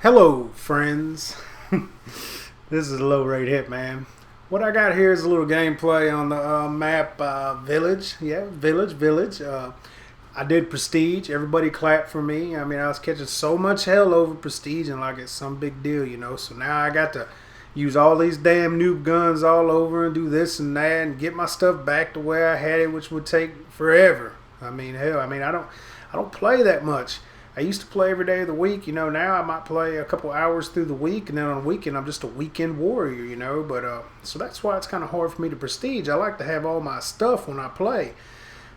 Hello, friends. This is a low rate hit, man. What I got here is a little gameplay on the map Village. Yeah, Village. I did Prestige. Everybody clapped for me. I mean, I was catching so much hell over Prestige and like it's some big deal, you know. So now I got to use all these damn noob guns all over and do this and that and get my stuff back to where I had it, which would take forever. I mean, hell, I don't play that much. I used to play every day of the week, you know. Now I might play a couple hours through the week, and then on the weekend I'm just a weekend warrior, you know. But so that's why it's kind of hard for me to prestige. I like to have all my stuff when I play.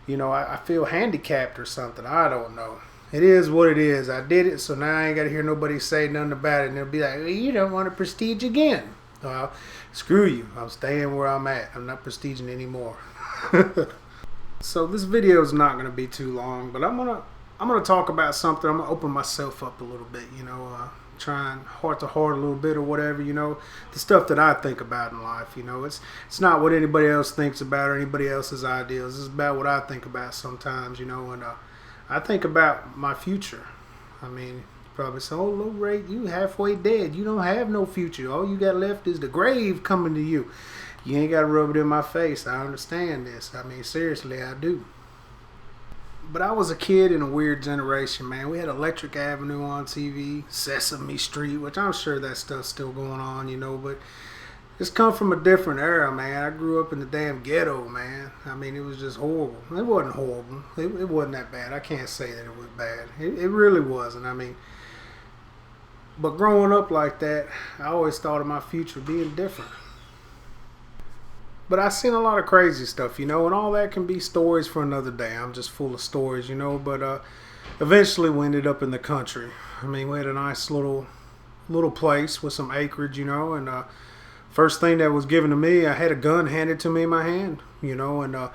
You know, I feel handicapped or something. I don't know. It is what it is. I did it, so now I ain't got to hear nobody say nothing about it. And they'll be like, well, you don't want to prestige again. Well, screw you. I'm staying where I'm at. I'm not prestiging anymore. So this video is not going to be too long, but I'm gonna talk about something. I'm gonna open myself up a little bit, you know, trying heart to heart a little bit or whatever, you know, the stuff that I think about in life. You know, it's not what anybody else thinks about or anybody else's ideas. It's about what I think about sometimes, you know, and I think about my future. I mean, you probably say, "Oh, low rate, you halfway dead. You don't have no future. All you got left is the grave coming to you." You ain't got to rub it in my face. I understand this. I mean, seriously, I do. But I was a kid in a weird generation, man. We had Electric Avenue on TV, Sesame Street, which I'm sure that stuff's still going on, you know, but it's come from a different era, man. I grew up in the damn ghetto, man. I mean, it was just horrible. It wasn't horrible. It wasn't that bad. I can't say that it was bad. It really wasn't. I mean, but growing up like that, I always thought of my future being different. But I've seen a lot of crazy stuff, you know, and all that can be stories for another day. I'm just full of stories, you know, but eventually we ended up in the country. I mean, we had a nice little place with some acreage, you know, and first thing that was given to me, I had a gun handed to me in my hand, you know, and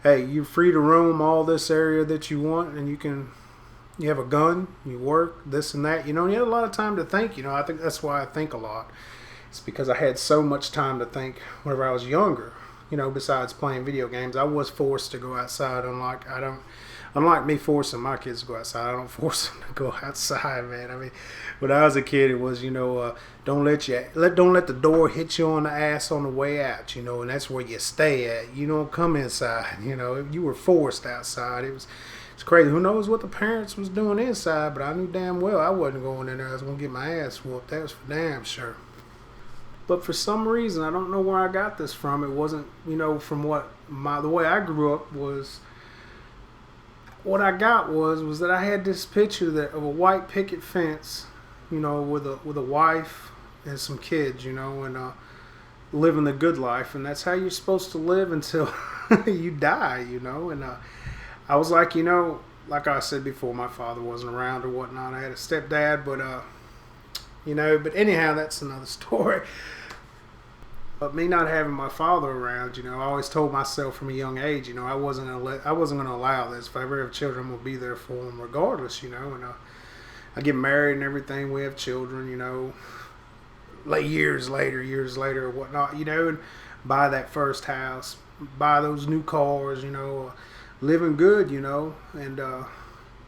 hey, you're free to roam all this area that you want, and you have a gun, you work, this and that, you know, and you had a lot of time to think, you know. I think that's why I think a lot. It's because I had so much time to think whenever I was younger. You know, besides playing video games, I was forced to go outside. Unlike me forcing my kids to go outside, I don't force them to go outside, man. I mean, when I was a kid, it was, you know, don't let the door hit you on the ass on the way out, you know, and that's where you stay at. You don't come inside, you know. You were forced outside. It's crazy. Who knows what the parents was doing inside? But I knew damn well I wasn't going in there. I was gonna get my ass whooped. That was for damn sure. But for some reason, I don't know where I got this from. It wasn't, you know, from the way I grew up was. What I got was that I had this picture of a white picket fence, you know, with a wife and some kids, you know, and living the good life, and that's how you're supposed to live until you die, you know. And I was like, you know, like I said before, my father wasn't around or whatnot. I had a stepdad, but you know, but anyhow, that's another story. But me not having my father around, you know, I always told myself from a young age, you know, I wasn't gonna allow this. If I ever have children, I'm gonna be there for them regardless, you know. And I get married and everything. We have children, you know, like years later or whatnot, you know, and buy that first house, buy those new cars, you know, living good, you know, and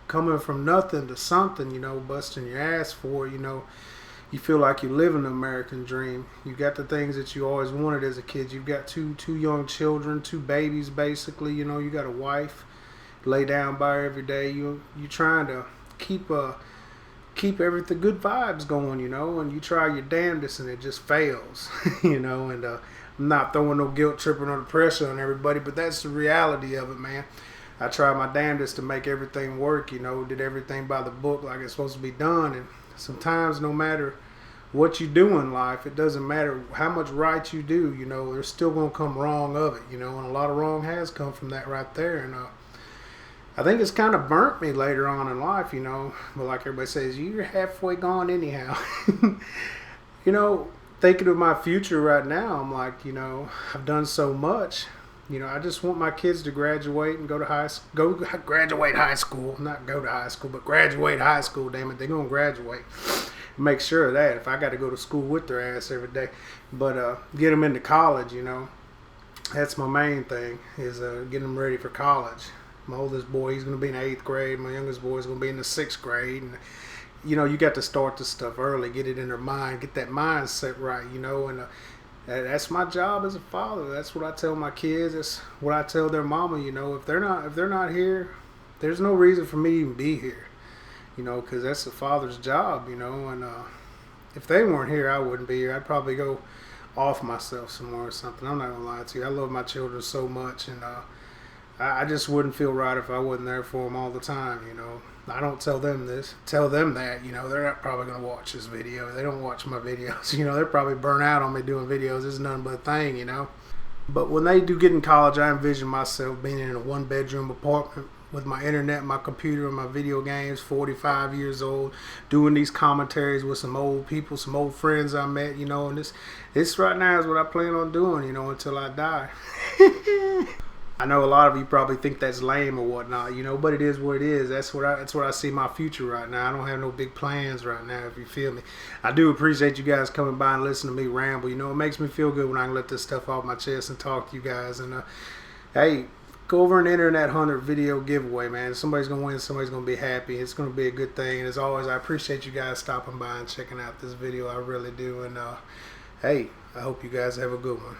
coming from nothing to something, you know, busting your ass for, you know. You feel like you're living the American dream. You got the things that you always wanted as a kid. You've got two young children, two babies basically. You know, you got a wife, lay down by her every day. You're trying to keep everything good vibes going, you know, and you try your damnedest and it just fails, you know. And I'm not throwing no guilt tripping or the pressure on everybody, but that's the reality of it, man. I tried my damnedest to make everything work, you know, did everything by the book like it's supposed to be done, and sometimes no matter what you do in life, it doesn't matter how much right you do, you know, there's still going to come wrong of it, you know, and a lot of wrong has come from that right there. And I think it's kind of burnt me later on in life, you know, but like everybody says, you're halfway gone anyhow. You know, thinking of my future right now, I'm like, you know, I've done so much. You know, I just want my kids to graduate and graduate high school. Not go to high school, but graduate high school, damn it. They're going to graduate. Make sure of that if I got to go to school with their ass every day. But get them into college, you know. That's my main thing, is getting them ready for college. My oldest boy, he's going to be in the 8th grade. My youngest boy is going to be in the 6th grade. And you know, you got to start this stuff early, get it in their mind, get that mindset right, you know, and that's my job as a father. That's what I tell my kids. That's what I tell their mama. You know, if they're not here, there's no reason for me to even be here. You know, because that's the father's job. You know, and if they weren't here, I wouldn't be here. I'd probably go off myself somewhere or something. I'm not gonna lie to you. I love my children so much, and I just wouldn't feel right if I wasn't there for them all the time. You know, I don't tell them this, tell them that. You know, they're not probably gonna watch this video. They don't watch my videos. You know, they're probably burnt out on me doing videos. It's nothing but a thing. You know, but when they do get in college, I envision myself being in a 1-bedroom apartment with my internet, my computer, and my video games, 45 years old, doing these commentaries with some old people, some old friends I met, you know, and this right now is what I plan on doing, you know, until I die. I know a lot of you probably think that's lame or whatnot, you know, but it is what it is. That's what I see my future right now. I don't have no big plans right now, if you feel me. I do appreciate you guys coming by and listening to me ramble. You know, it makes me feel good when I can let this stuff off my chest and talk to you guys. And hey, go over an Internet 100 video giveaway, man. Somebody's going to win. Somebody's going to be happy. It's going to be a good thing. And as always, I appreciate you guys stopping by and checking out this video. I really do. And hey, I hope you guys have a good one.